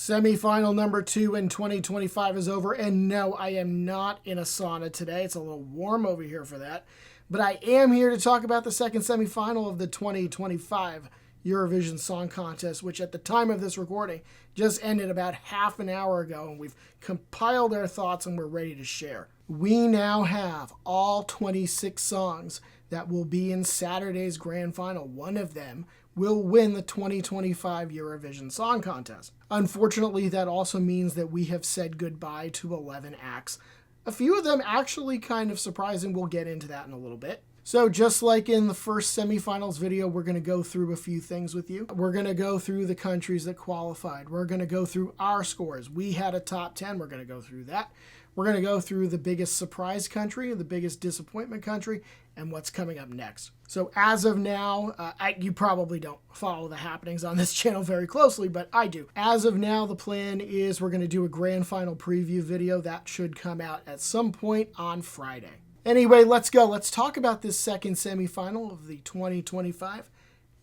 Semifinal number 2 in 2025 is over, and no, I am not in a sauna today. It's a little warm over here for that. But I am here to talk about the second semifinal of the 2025 Eurovision Song Contest, which at the time of this recording just ended about half an hour ago, and we've compiled our thoughts and we're ready to share. We now have all 26 songs that will be in Saturday's grand final. One of them will win the 2025 Eurovision Song Contest. Unfortunately, that also means that we have said goodbye to 11 acts. A few of them actually kind of surprising. We'll get into that in a little bit. So just like in the first semifinals video, we're going to go through a few things with you. We're going to go through the countries that qualified. We're going to go through our scores. We had a top 10. We're going to go through that. We're going to go through the biggest surprise country, the biggest disappointment country, and what's coming up next. So as of now, you probably don't follow the happenings on this channel very closely, but I do. As of now, the plan is we're going to do a grand final preview video. That should come out at some point on Friday. Anyway, let's go. Let's talk about this second semifinal of the 2025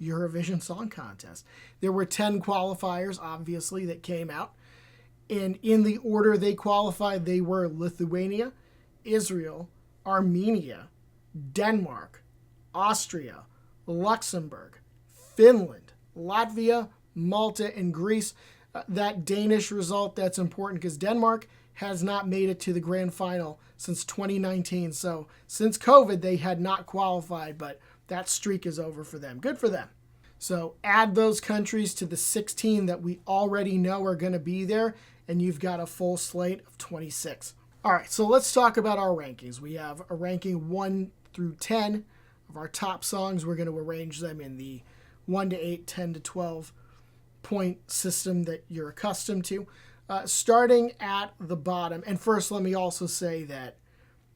Eurovision Song Contest. There were 10 qualifiers, obviously, that came out. And in the order they qualified, they were Lithuania, Israel, Armenia, Denmark, Austria, Luxembourg, Finland, Latvia, Malta, and Greece. That Danish result, that's important because Denmark has not made it to the grand final since 2019. So since COVID, they had not qualified, but that streak is over for them. Good for them. So add those countries to the 16 that we already know are going to be there, and you've got a full slate of 26. All right, so let's talk about our rankings. We have a ranking 1 through 10 of our top songs. We're going to arrange them in the 1 to 8, 10 to 12 point system that you're accustomed to. Starting at the bottom, and first let me also say that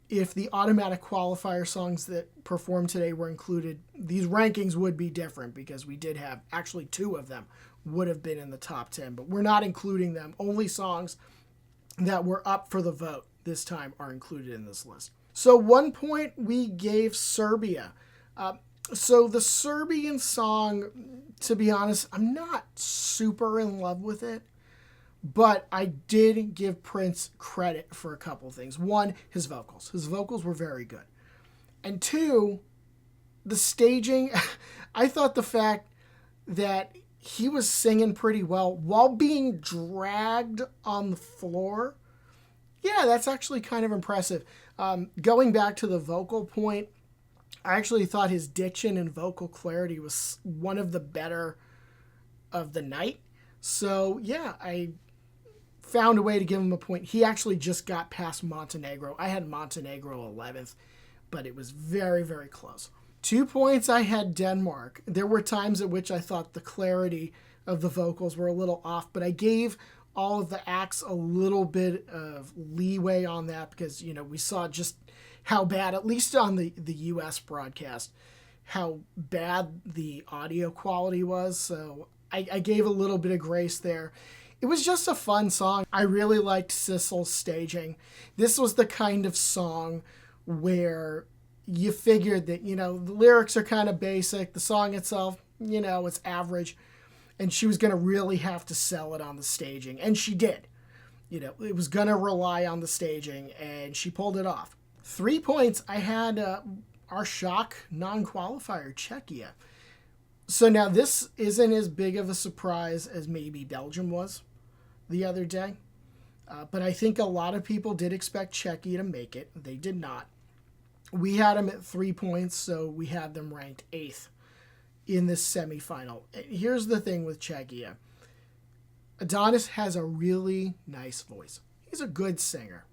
if the automatic qualifier songs that performed today were included, these rankings would be different because we did have, actually 2 of them would have been in the top 10, but we're not including them. Only songs that were up for the vote this time are included in this list. So 1 point we gave Serbia. So the Serbian song, to be honest, I'm not super in love with it. But I did give Prince credit for a couple of things. 1, his vocals. His vocals were very good. And 2, the staging. I thought the fact that he was singing pretty well while being dragged on the floor, yeah, that's actually kind of impressive. Going back to the vocal point, I actually thought his diction and vocal clarity was one of the better of the night. So, yeah, I found a way to give him a point. He actually just got past Montenegro. I had Montenegro 11th, but it was very, very close. 2 points, I had Denmark. There were times at which I thought the clarity of the vocals were a little off, but I gave all of the acts a little bit of leeway on that because, you know, we saw just how bad, at least on the U.S. broadcast, how bad the audio quality was. So I gave a little bit of grace there. It was just a fun song. I really liked Sissel's staging. This was the kind of song where you figured that, you know, the lyrics are kind of basic. The song itself, you know, it's average. And she was going to really have to sell it on the staging. And she did. You know, it was going to rely on the staging, and she pulled it off. 3 points, I had our shock non-qualifier, Czechia. So now this isn't as big of a surprise as maybe Belgium was the other day. But I think a lot of people did expect Czechia to make it. They did not. We had them at 3 points, so we had them ranked 8th in this semifinal. Here's the thing with Czechia. Adonis has a really nice voice. He's a good singer.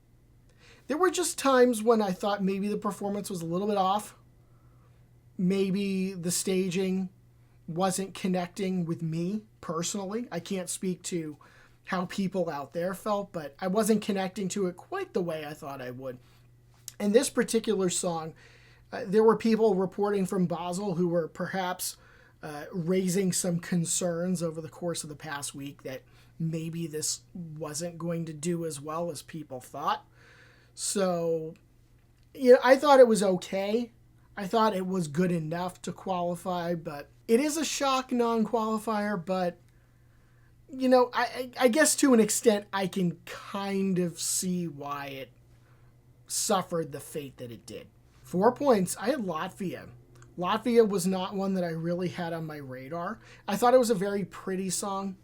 There were just times when I thought maybe the performance was a little bit off. Maybe the staging wasn't connecting with me personally. I can't speak to how people out there felt, but I wasn't connecting to it quite the way I thought I would. And this particular song, there were people reporting from Basel who were perhaps raising some concerns over the course of the past week that maybe this wasn't going to do as well as people thought. So, you know, I thought it was okay. I thought it was good enough to qualify, but it is a shock non-qualifier, but I guess to an extent I can kind of see why it suffered the fate that it did. 4 points, I had Latvia. Latvia was not one that I really had on my radar. I thought it was a very pretty song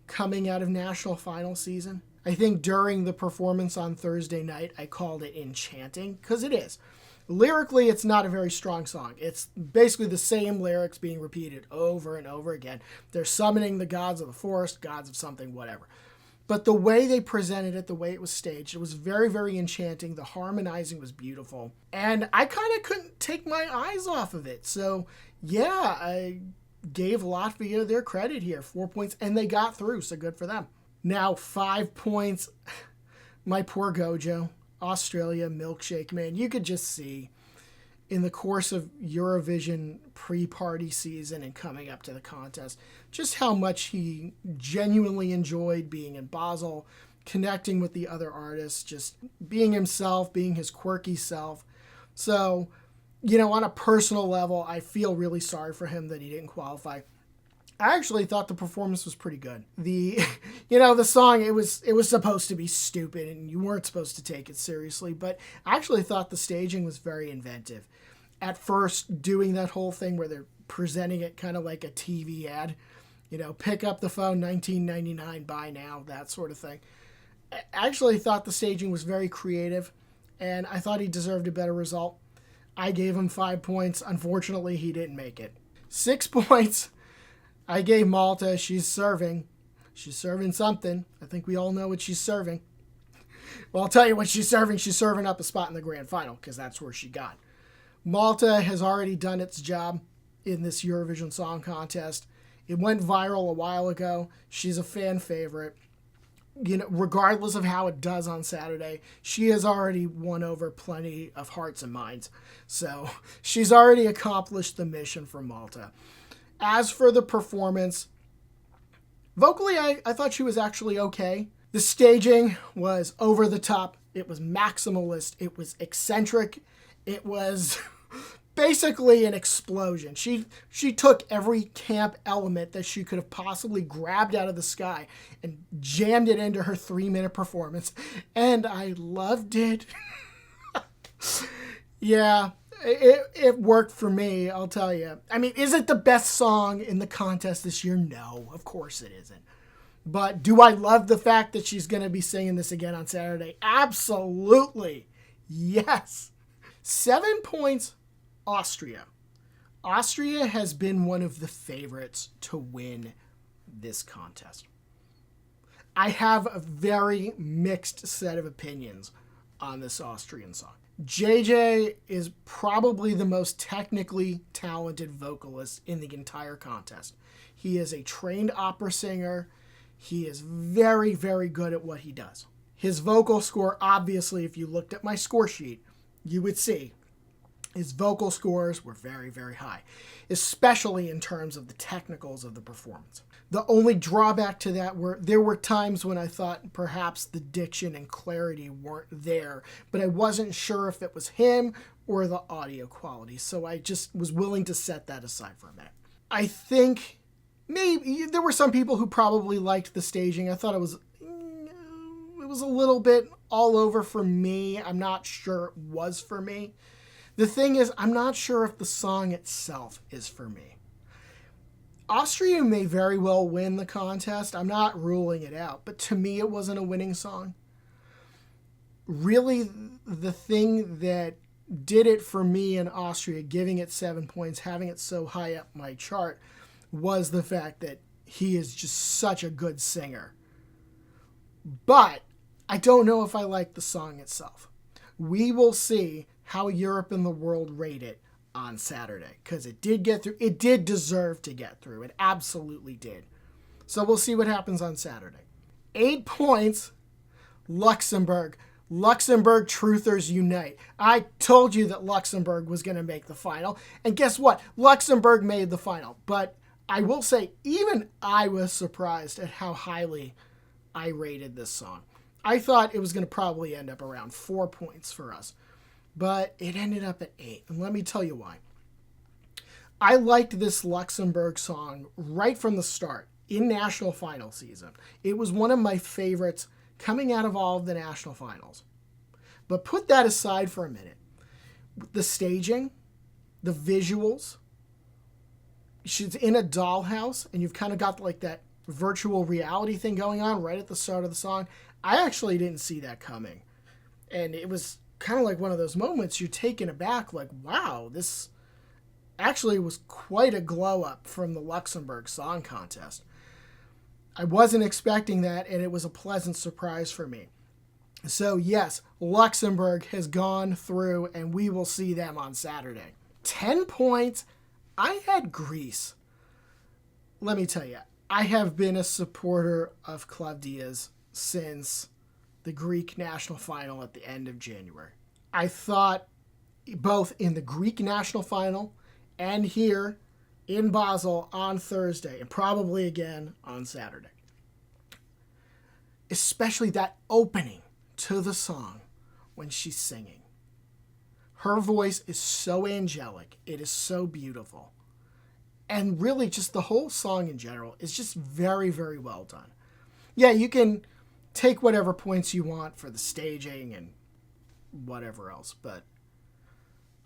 coming out of national final season. I think during the performance on Thursday night, I called it enchanting, because it is. Lyrically, it's not a very strong song. It's basically the same lyrics being repeated over and over again. They're summoning the gods of the forest, gods of something, whatever. But the way they presented it, the way it was staged, it was very, very enchanting. The harmonizing was beautiful. And I kind of couldn't take my eyes off of it. So, yeah, I gave Latvia their credit here. 4 points, and they got through, so good for them. Now, 5 points. My poor Gojo. Australia, Milkshake, man. You could just see in the course of Eurovision pre-party season and coming up to the contest, just how much he genuinely enjoyed being in Basel, connecting with the other artists, just being himself, being his quirky self. So, on a personal level, I feel really sorry for him that he didn't qualify. I actually thought the performance was pretty good. The song, it was supposed to be stupid and you weren't supposed to take it seriously, but I actually thought the staging was very inventive. At first, doing that whole thing where they're presenting it kind of like a TV ad, pick up the phone, 1999, buy now, that sort of thing. I actually thought the staging was very creative, and I thought he deserved a better result. I gave him 5 points. Unfortunately, he didn't make it. 6 points. I gave Malta. She's serving. She's serving something. I think we all know what she's serving. Well, I'll tell you what she's serving. She's serving up a spot in the grand final, because that's where she got. Malta has already done its job in this Eurovision Song Contest. It went viral a while ago. She's a fan favorite. Regardless of how it does on Saturday, she has already won over plenty of hearts and minds. So she's already accomplished the mission for Malta. As for the performance, vocally, I thought she was actually okay. The staging was over the top. It was maximalist. It was eccentric. It was basically an explosion. She took every camp element that she could have possibly grabbed out of the sky and jammed it into her 3-minute performance. And I loved it. Yeah, it worked for me, I'll tell you. I mean, is it the best song in the contest this year? No, of course it isn't. But do I love the fact that she's going to be singing this again on Saturday? Absolutely. Yes. 7 points, Austria. Austria has been one of the favorites to win this contest. I have a very mixed set of opinions on this Austrian song. JJ is probably the most technically talented vocalist in the entire contest. He is a trained opera singer. He is very, very good at what he does. His vocal score, obviously, if you looked at my score sheet, you would see his vocal scores were very, very high, especially in terms of the technicals of the performance. The only drawback to that there were times when I thought perhaps the diction and clarity weren't there, but I wasn't sure if it was him or the audio quality, so I just was willing to set that aside for a minute. I think maybe there were some people who probably liked the staging. I thought it was a little bit all over for me. I'm not sure it was for me. The thing is, I'm not sure if the song itself is for me. Austria may very well win the contest. I'm not ruling it out, but to me it wasn't a winning song. Really, the thing that did it for me in Austria, giving it 7 points, having it so high up my chart, was the fact that he is just such a good singer. But I don't know if I like the song itself. We will see how Europe and the world rate it on Saturday, because it did get through. It did deserve to get through. It absolutely did. So we'll see what happens on Saturday. 8 points, Luxembourg. Luxembourg truthers unite. I told you that Luxembourg was going to make the final, and guess what? Luxembourg made the final. But I will say, even I was surprised at how highly I rated this song. I thought it was going to probably end up around 4 points for us, but it ended up at 8, and let me tell you why. I liked this Luxembourg song right from the start. in national final season. It was one of my favorites coming out of all of the national finals. But put that aside for a minute. The staging, the visuals, she's in a dollhouse, and you've kind of got like that virtual reality thing going on right at the start of the song. I actually didn't see that coming. And it was kind of like one of those moments you're taken aback, like, wow, this actually was quite a glow up from the Luxembourg Song Contest. I wasn't expecting that, and it was a pleasant surprise for me. So yes, Luxembourg has gone through, and we will see them on Saturday. 10 points. I had Greece. Let me tell you, I have been a supporter of Claudia's since the Greek national final at the end of January. I thought both in the Greek national final and here in Basel on Thursday, and probably again on Saturday, especially that opening to the song when she's singing. Her voice is so angelic. It is so beautiful. And really just the whole song in general is just very, very well done. Yeah, you can take whatever points you want for the staging and whatever else, but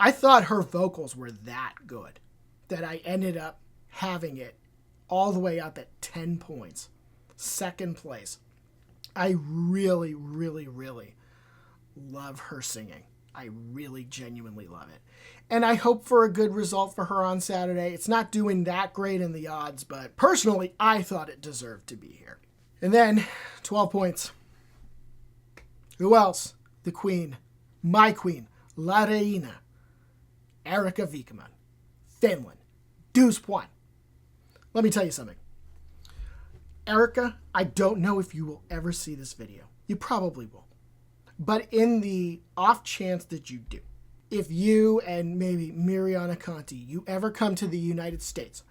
I thought her vocals were that good that I ended up having it all the way up at 10 points. Second place. I really, really, really love her singing. I really genuinely love it. And I hope for a good result for her on Saturday. It's not doing that great in the odds, but personally, I thought it deserved to be here. And then, 12 points. Who else? The queen. My queen. La Reina. Erika Viikman. Finland. 12 points. Let me tell you something. Erika, I don't know if you will ever see this video. You probably will. But in the off chance that you do, if you and maybe Miriana Conti, you ever come to the United States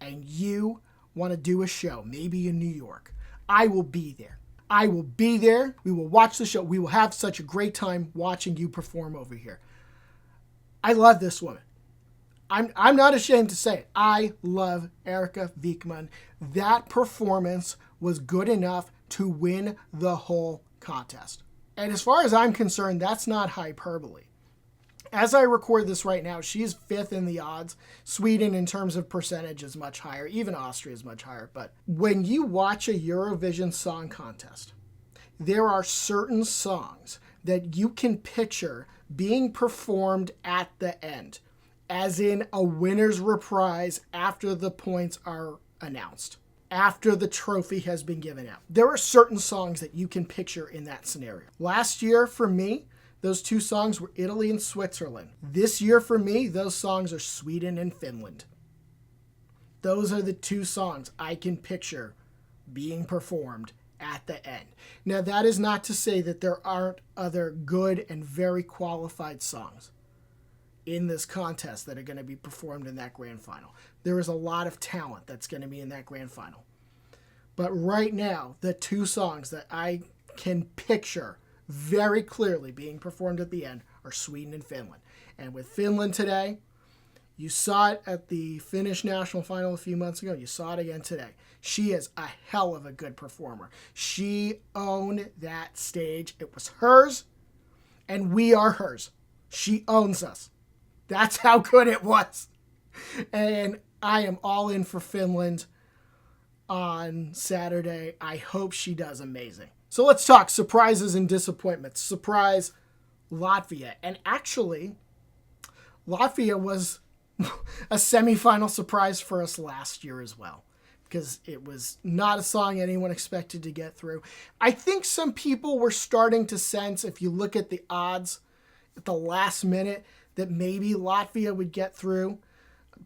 and you want to do a show, maybe in New York, I will be there. I will be there. We will watch the show. We will have such a great time watching you perform over here. I love this woman. I'm not ashamed to say it. I love Erika Viikman. That performance was good enough to win the whole contest. And as far as I'm concerned, that's not hyperbole. As I record this right now, she's 5th in the odds. Sweden, in terms of percentage, is much higher. Even Austria is much higher. But when you watch a Eurovision Song Contest, there are certain songs that you can picture being performed at the end, as in a winner's reprise after the points are announced, after the trophy has been given out. There are certain songs that you can picture in that scenario. Last year, for me, those two songs were Italy and Switzerland. This year, for me, those songs are Sweden and Finland. Those are the two songs I can picture being performed at the end. Now, that is not to say that there aren't other good and very qualified songs in this contest that are going to be performed in that grand final. There is a lot of talent that's going to be in that grand final. But right now, the two songs that I can picture very clearly being performed at the end are Sweden and Finland. And with Finland today, you saw it at the Finnish national final a few months ago. You saw it again today. She is a hell of a good performer. She owned that stage. It was hers, and we are hers. She owns us. That's how good it was. And I am all in for Finland on Saturday. I hope she does amazing. So let's talk surprises and disappointments. Surprise, Latvia. And actually, Latvia was a semifinal surprise for us last year as well, because it was not a song anyone expected to get through. I think some people were starting to sense, if you look at the odds at the last minute, that maybe Latvia would get through.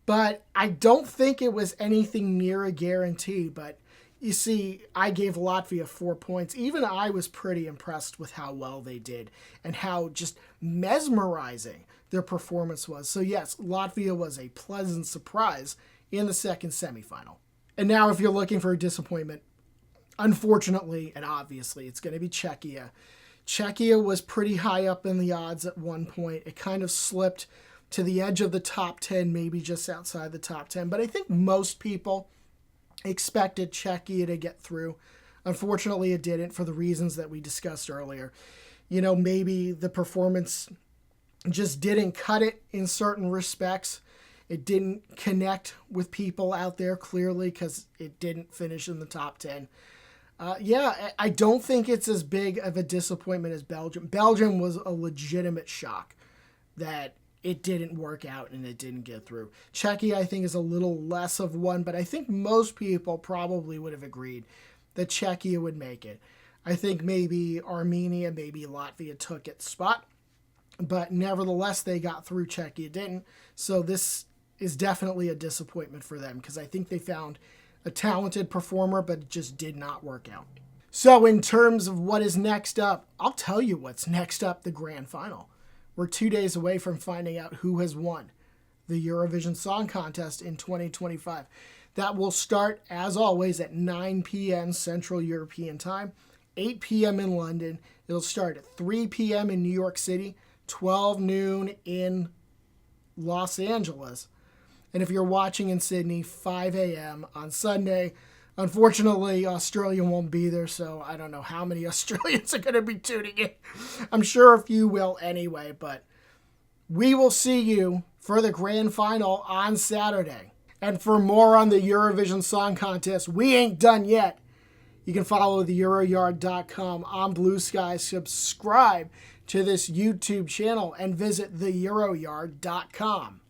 But I don't think it was anything near a guarantee. But you see, I gave Latvia 4 points. Even I was pretty impressed with how well they did and how just mesmerizing their performance was. So yes, Latvia was a pleasant surprise in the second semifinal. And now if you're looking for a disappointment, unfortunately and obviously, it's going to be Czechia. Czechia was pretty high up in the odds at one point. It kind of slipped to the edge of the top 10, maybe just outside the top 10. But I think most people expected Czechia to get through. Unfortunately, it didn't for the reasons that we discussed earlier. Maybe the performance just didn't cut it in certain respects. It didn't connect with people out there clearly because it didn't finish in the top 10. I don't think it's as big of a disappointment as Belgium. Belgium was a legitimate shock that it didn't work out and it didn't get through. Czechia, I think, is a little less of one, but I think most people probably would have agreed that Czechia would make it. I think maybe Armenia, maybe Latvia took its spot, but nevertheless, they got through. Czechia didn't. So this is definitely a disappointment for them because I think they found a talented performer, but it just did not work out. So in terms of what is next up, I'll tell you what's next up, the grand final. We're 2 days away from finding out who has won the Eurovision Song Contest in 2025. That will start, as always, at 9 p.m. Central European Time, 8 p.m. in London. It'll start at 3 p.m. in New York City, 12 noon in Los Angeles. And if you're watching in Sydney, 5 a.m. on Sunday. Unfortunately, Australia won't be there, so I don't know how many Australians are going to be tuning in. I'm sure a few will anyway, but we will see you for the grand final on Saturday. And for more on the Eurovision Song Contest, we ain't done yet. You can follow theEuroYard.com on Blue Sky, subscribe to this YouTube channel, and visit theEuroYard.com.